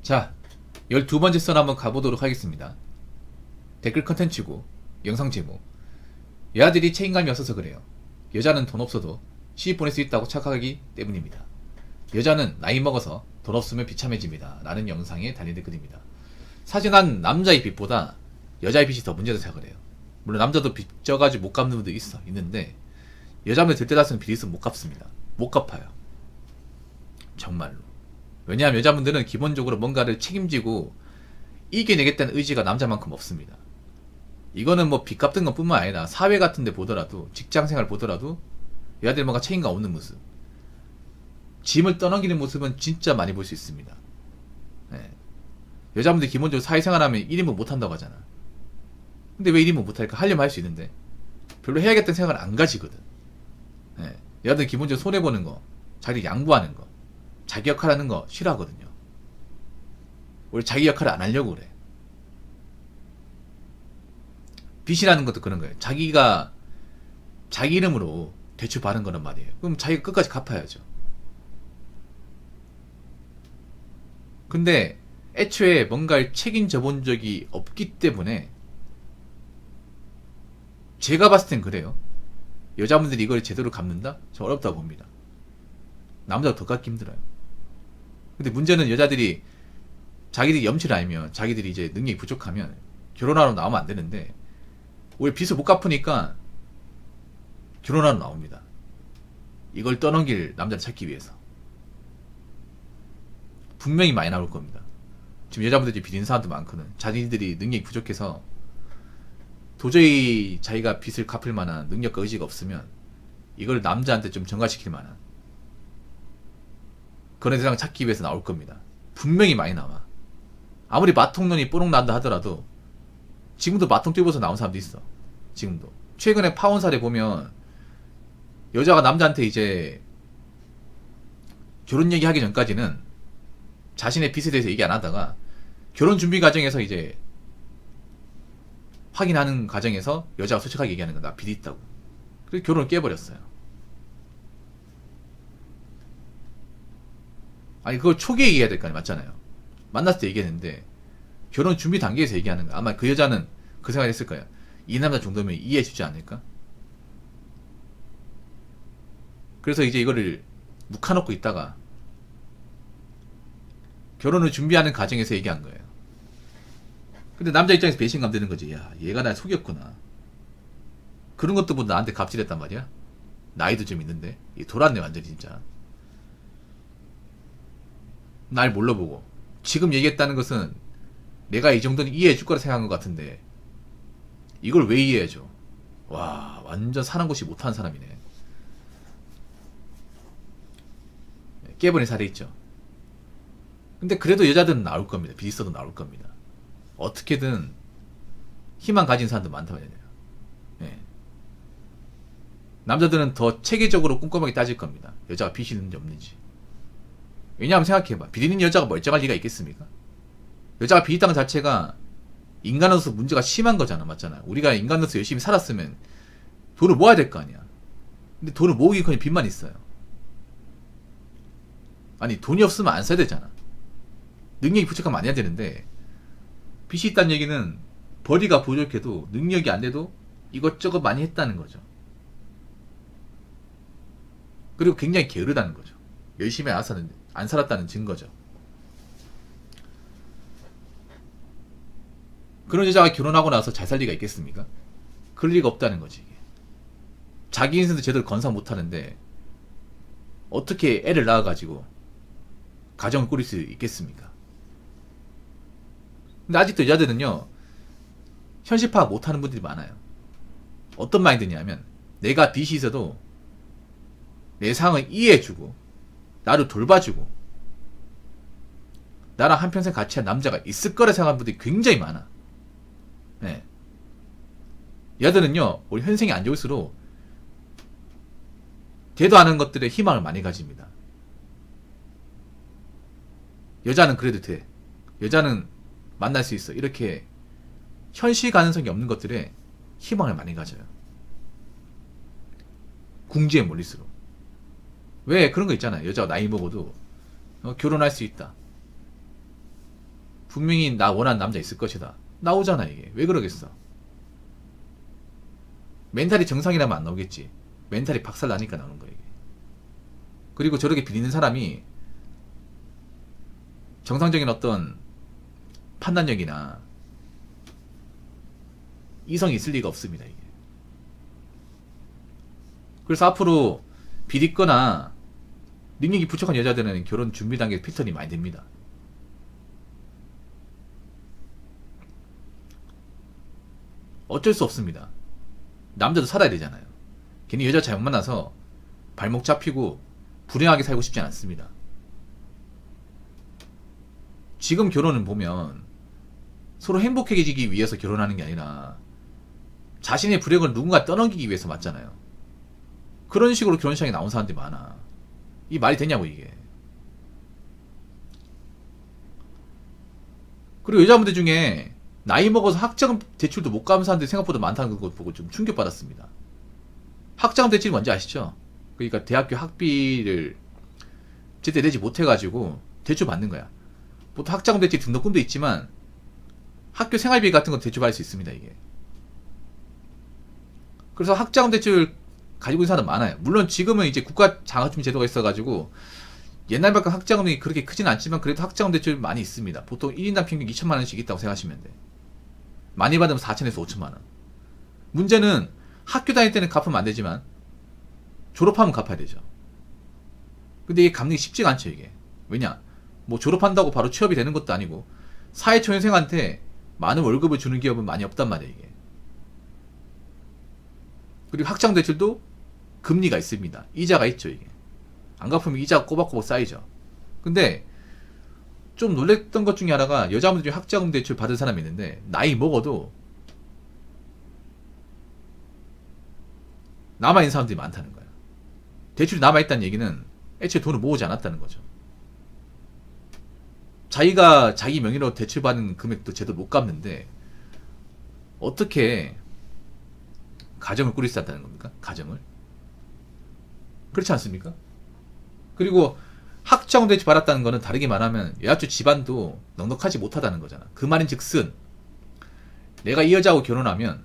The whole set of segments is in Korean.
자, 12번째 선 한번 가보도록 하겠습니다. 댓글 컨텐츠고 영상 제목. 여자들이 책임감이 없어서 그래요. 여자는 돈 없어도 시집 보낼 수 있다고 착각하기 때문입니다. 여자는 나이 먹어서 돈 없으면 비참해집니다. 라는 영상에 달린 댓글입니다. 사실 난 남자의 빚보다 여자의 빚이 더 문제다 생각을 해요. 물론 남자도 빚 져가지고 못 갚는 분도 있는데 여자분들 들때다쓰는 빚이 있으면 못 갚습니다. 못 갚아요. 정말로. 왜냐하면 여자분들은 기본적으로 뭔가를 책임지고 이겨내겠다는 의지가 남자만큼 없습니다. 이거는 뭐 빚 갚는 것 뿐만 아니라 사회 같은 데 보더라도, 직장생활 보더라도 여자들 뭔가 책임감 없는 모습, 짐을 떠넘기는 모습은 진짜 많이 볼 수 있습니다. 네. 여자분들 기본적으로 사회생활하면 1인분 못한다고 하잖아. 근데 왜 1인분 못할까? 하려면 할 수 있는데 별로 해야겠다는 생각을 안 가지거든. 네. 여자들 기본적으로 손해보는 거, 자기 양보하는 거, 자기 역할 하는 거 싫어하거든요. 원래 자기 역할을 안 하려고 그래. 빚이라는 것도 그런 거예요. 자기가 자기 이름으로 대출 받은 거란 말이에요. 그럼 자기가 끝까지 갚아야죠. 근데 애초에 뭔가를 책임져 본 적이 없기 때문에 제가 봤을 땐 그래요. 여자분들이 이걸 제대로 갚는다? 저 어렵다고 봅니다. 남자가 더 갚기 힘들어요. 근데 문제는 여자들이 자기들이 염치를 알면, 자기들이 이제 능력이 부족하면 결혼하러 나오면 안 되는데 오히려 빚을 못 갚으니까 결혼하러 나옵니다. 이걸 떠넘길 남자를 찾기 위해서. 분명히 많이 나올 겁니다. 지금 여자분들이 빚진 사람도 많거든. 자기들이 능력이 부족해서 도저히 자기가 빚을 갚을 만한 능력과 의지가 없으면 이걸 남자한테 좀 전가시킬 만한 그런 세상을 찾기 위해서 나올 겁니다. 분명히 많이 나와. 아무리 마통론이 뽀록 난다 하더라도 지금도 마통 뛰어서 나온 사람도 있어. 지금도. 최근에 파혼 사례 보면 여자가 남자한테 이제 결혼 얘기하기 전까지는 자신의 빚에 대해서 얘기 안 하다가 결혼 준비 과정에서 이제 확인하는 과정에서 여자가 솔직하게 얘기하는 거야. 나 빚이 있다고. 그래서 결혼을 깨버렸어요. 아니 그걸 초기에 얘기해야 될 거 아니야. 맞잖아요. 만났을 때 얘기했는데 결혼 준비 단계에서 얘기하는 거야. 아마 그 여자는 그 생각을 했을 거야. 이 남자 정도면 이해해주지 않을까? 그래서 이제 이거를 묵혀놓고 있다가 결혼을 준비하는 과정에서 얘기한 거예요. 근데 남자 입장에서 배신감 드는 거지. 야, 얘가 날 속였구나. 그런 것도 뭐 나한테 갑질했단 말이야. 나이도 좀 있는데. 돌았네 완전히 진짜. 날 몰라보고 지금 얘기했다는 것은 내가 이 정도는 이해해줄 거라 생각한 것 같은데 이걸 왜 이해해줘? 와, 완전 사는 곳이 못하는 사람이네. 깨버린 사례 있죠. 근데 그래도 여자들은 나올 겁니다. 빚 있어도 나올 겁니다. 어떻게든 희망 가진 사람도 많다고 해야 돼요. 네. 남자들은 더 체계적으로 꼼꼼하게 따질 겁니다. 여자가 빚이 있는지 없는지. 왜냐하면 생각해봐. 빚 있는 여자가 멀쩡할 리가 있겠습니까? 여자가 빚 있다는 자체가 인간으로서 문제가 심한 거잖아. 맞잖아. 우리가 인간으로서 열심히 살았으면 돈을 모아야 될 거 아니야. 근데 돈을 모으기 그냥 빚만 있어요. 아니 돈이 없으면 안 써야 되잖아. 능력이 부족하면 안 해야 되는데 빚이 있다는 얘기는 벌이가 부족해도 능력이 안 돼도 이것저것 많이 했다는 거죠. 그리고 굉장히 게으르다는 거죠. 열심히 안 살았다는 증거죠. 그런 여자가 결혼하고 나서 잘 살 리가 있겠습니까? 그럴 리가 없다는 거지. 이게. 자기 인생도 제대로 건사 못하는데 어떻게 애를 낳아가지고 가정을 꾸릴 수 있겠습니까? 근데 아직도 여자들은요 현실 파악 못하는 분들이 많아요. 어떤 마인드냐면 내가 빚이 있어도 내 상황을 이해해주고 나를 돌봐주고 나랑 한평생 같이 한 남자가 있을 거라 생각하는 분들이 굉장히 많아. 네. 여자들은요 우리 현생이 안 좋을수록 되도 않은 것들에 희망을 많이 가집니다. 여자는 그래도 돼. 여자는 만날 수 있어. 이렇게 현실 가능성이 없는 것들에 희망을 많이 가져요. 궁지에 몰릴수록. 왜 그런 거 있잖아요. 여자가 나이 먹어도 결혼할 수 있다. 분명히 나 원하는 남자 있을 것이다. 나오잖아 이게. 왜 그러겠어? 멘탈이 정상이라면 안 나오겠지. 멘탈이 박살나니까 나오는 거야 이게. 그리고 저렇게 비리는 사람이 정상적인 어떤 판단력이나 이성이 있을 리가 없습니다 이게. 그래서 앞으로 비리거나 능력이 부족한 여자들은 결혼 준비 단계 패턴이 많이 됩니다. 어쩔 수 없습니다. 남자도 살아야 되잖아요. 괜히 여자 잘못 만나서 발목 잡히고 불행하게 살고 싶지 않습니다. 지금 결혼은 보면 서로 행복해지기 위해서 결혼하는 게 아니라 자신의 불행을 누군가 떠넘기기 위해서 맞잖아요. 그런 식으로 결혼식장에 나온 사람들이 많아. 이 말이 되냐고 이게. 그리고 여자분들 중에 나이 먹어서 학자금 대출도 못 갚는 사람들이 생각보다 많다는 것 보고 좀 충격받았습니다. 학자금 대출이 뭔지 아시죠? 그러니까 대학교 학비를 제때 내지 못해가지고 대출 받는 거야. 보통 학자금 대출 등록금도 있지만 학교 생활비 같은 건 대출받을 수 있습니다 이게. 그래서 학자금 대출 가지고 있는 사람 많아요. 물론 지금은 이제 국가 장학금 제도가 있어가지고 옛날만큼 학자금이 그렇게 크진 않지만 그래도 학자금 대출 많이 있습니다. 보통 1인당 평균 2천만원씩 있다고 생각하시면 돼. 많이 받으면 4천에서 5천만원. 문제는 학교 다닐 때는 갚으면 안 되지만 졸업하면 갚아야 되죠. 근데 이게 갚는 게 쉽지가 않죠 이게. 왜냐? 뭐 졸업한다고 바로 취업이 되는 것도 아니고 사회초년생한테 많은 월급을 주는 기업은 많이 없단 말이에요 이게. 그리고 학자금 대출도 금리가 있습니다. 이자가 있죠 이게. 안 갚으면 이자가 꼬박꼬박 쌓이죠. 근데 좀 놀랬던 것 중에 하나가 여자분들 중에 학자금 대출 받은 사람이 있는데 나이 먹어도 남아있는 사람들이 많다는 거야. 대출이 남아있다는 얘기는 애초에 돈을 모으지 않았다는 거죠. 자기가 자기 명의로 대출받은 금액도 제대로 못 갚는데 어떻게 가정을 꾸릴 수 있다는 겁니까? 가정을? 그렇지 않습니까? 그리고 학자금 대출 받았다는 거는 다르게 말하면 여자쪽 집안도 넉넉하지 못하다는 거잖아. 그 말인 즉슨 내가 이 여자하고 결혼하면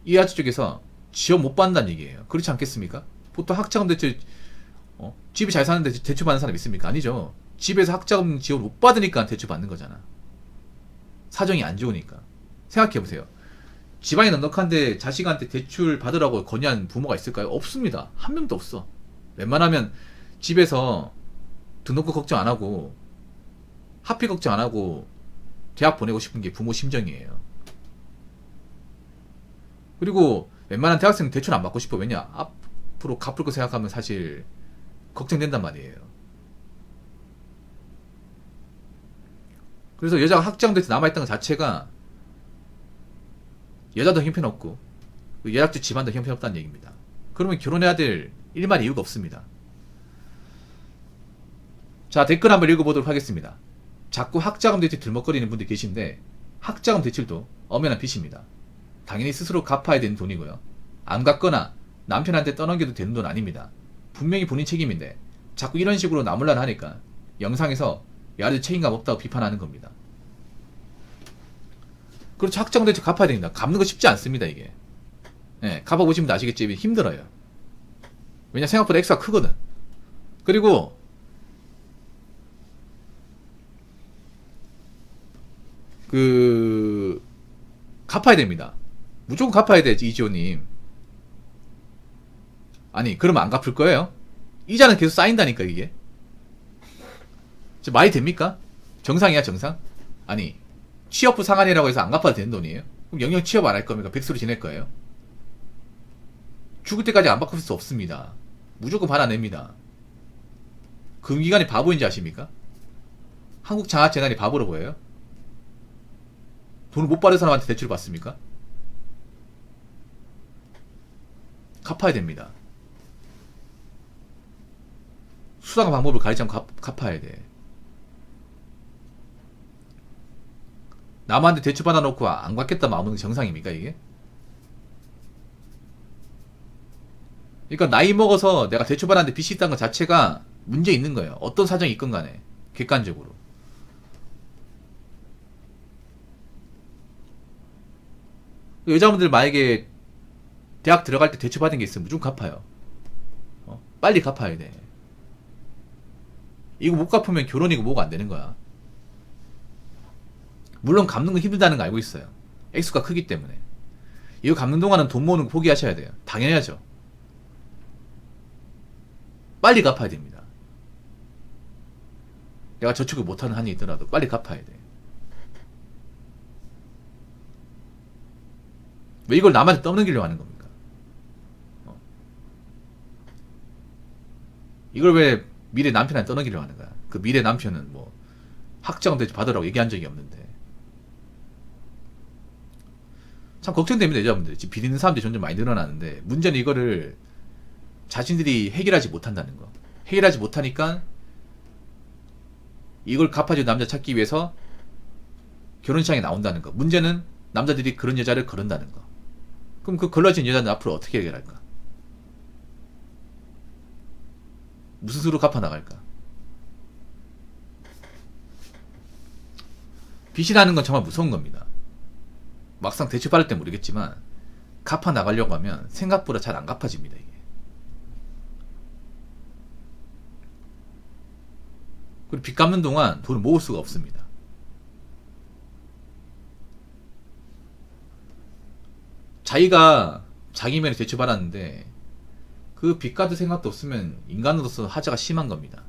이 여자 쪽에서 지원 못 받는다는 얘기예요. 그렇지 않겠습니까? 보통 학자금 대출 집이 잘 사는데 대출 받는 사람 있습니까? 아니죠. 집에서 학자금 지원 못 받으니까 대출 받는 거잖아. 사정이 안 좋으니까. 생각해보세요. 집안이 넉넉한데 자식한테 대출 받으라고 건의한 부모가 있을까요? 없습니다. 한 명도 없어. 웬만하면 집에서 등록금 걱정 안 하고 학비 걱정 안 하고 대학 보내고 싶은 게 부모 심정이에요. 그리고 웬만한 대학생은 대출 안 받고 싶어. 왜냐? 앞으로 갚을 거 생각하면 사실 걱정된단 말이에요. 그래서 여자가 학자금 대출 남아있다는 것 자체가 여자도 형편없고 여자쪽 집안도 형편없다는 얘기입니다. 그러면 결혼해야 될 일말 이유가 없습니다. 자, 댓글 한번 읽어보도록 하겠습니다. 자꾸 학자금 대출 들먹거리는 분들 계신데 학자금 대출도 엄연한 빚입니다. 당연히 스스로 갚아야 되는 돈이고요. 안 갚거나 남편한테 떠넘겨도 되는 돈 아닙니다. 분명히 본인 책임인데 자꾸 이런 식으로 나몰라라 하니까 영상에서 야들 책임감 없다고 비판하는 겁니다. 그렇죠. 학자금 대출 갚아야 됩니다. 갚는 거 쉽지 않습니다 이게. 예, 갚아보시면 아시겠지만 힘들어요. 왜냐 생각보다 액수가 크거든. 그리고 갚아야 됩니다. 무조건 갚아야 돼 이지호님. 아니 그러면 안 갚을 거예요? 이자는 계속 쌓인다니까 이게. 말이 됩니까? 정상이야 정상? 아니 취업부 상한이라고 해서 안 갚아도 되는 돈이에요? 그럼 영영 취업 안 할 겁니까? 백수로 지낼 거예요? 죽을 때까지 안 바꿀 수 없습니다. 무조건 받아냅니다. 금기관이 바보인지 아십니까? 한국장학재단이 바보로 보여요? 돈을 못 받은 사람한테 대출을 받습니까? 갚아야 됩니다. 수당 방법을 가르치면 갚아야 돼. 남한테 대출 받아놓고 안 갚겠다 마음은 정상입니까 이게? 그러니까 나이 먹어서 내가 대출 받았는데 빚이 있다는 것 자체가 문제 있는 거예요. 어떤 사정이 있건 간에 객관적으로. 여자분들 만약에 대학 들어갈 때 대출받은 게 있으면 무조건 갚아요. 빨리 갚아야 돼. 이거 못 갚으면 결혼이고 뭐가 안 되는 거야. 물론 갚는 건 힘들다는 거 알고 있어요. 액수가 크기 때문에. 이거 갚는 동안은 돈 모으는 거 포기하셔야 돼요. 당연하죠. 빨리 갚아야 됩니다. 내가 저축을 못하는 한이 있더라도 빨리 갚아야 돼. 왜 이걸 남한테 떠넘기려고 하는 겁니까? 이걸 왜 미래 남편한테 떠넘기려고 하는 거야? 그 미래 남편은 뭐 학자금 받으라고 얘기한 적이 없는데. 참 걱정됩니다, 여자분들. 지금 비리는 사람들이 점점 많이 늘어나는데, 문제는 이거를 자신들이 해결하지 못한다는 거. 해결하지 못하니까 이걸 갚아줄 남자 찾기 위해서 결혼시장에 나온다는 거. 문제는 남자들이 그런 여자를 거른다는 거. 그럼 그 걸러진 여자는 앞으로 어떻게 해결할까? 무슨 수로 갚아 나갈까? 빚이라는 건 정말 무서운 겁니다. 막상 대출받을 땐 모르겠지만 갚아 나가려고 하면 생각보다 잘 안 갚아집니다. 이게. 그리고 빚 갚는 동안 돈을 모을 수가 없습니다. 자기가 자기 면에 대출받았는데 그 빚 갚을 생각도 없으면 인간으로서 하자가 심한 겁니다.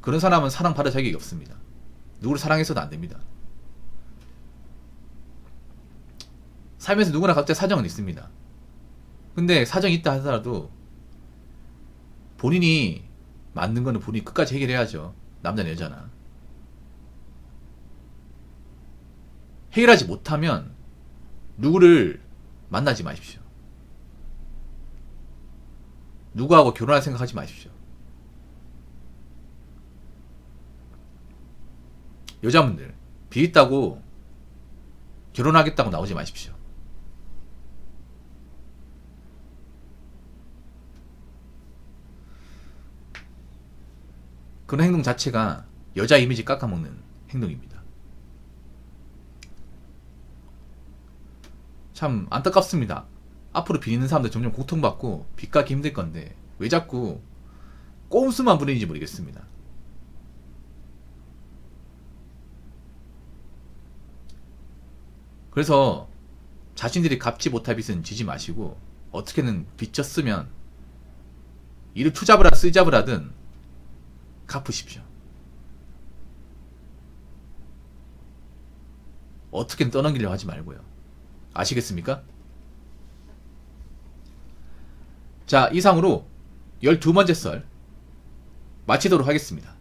그런 사람은 사랑받을 자격이 없습니다. 누구를 사랑해서도 안 됩니다. 살면서 누구나 각자 사정은 있습니다. 근데 사정이 있다 하더라도 본인이 맞는 거는 본인이 끝까지 해결해야죠. 남자나 여자나. 해결하지 못하면 누구를 만나지 마십시오. 누구하고 결혼할 생각하지 마십시오. 여자분들 빚 있다고 결혼하겠다고 나오지 마십시오. 그런 행동 자체가 여자 이미지 깎아먹는 행동입니다. 참 안타깝습니다. 앞으로 빚 있는 사람들 점점 고통받고 빚 갚기 힘들 건데 왜 자꾸 꼼수만 부리는지 모르겠습니다. 그래서 자신들이 갚지 못할 빚은 지지 마시고 어떻게든 빚 졌으면 이를 투잡을 하든 쓰잡을 하든 갚으십시오. 어떻게든 떠넘기려고 하지 말고요. 아시겠습니까? 자, 이상으로 12번째 썰 마치도록 하겠습니다.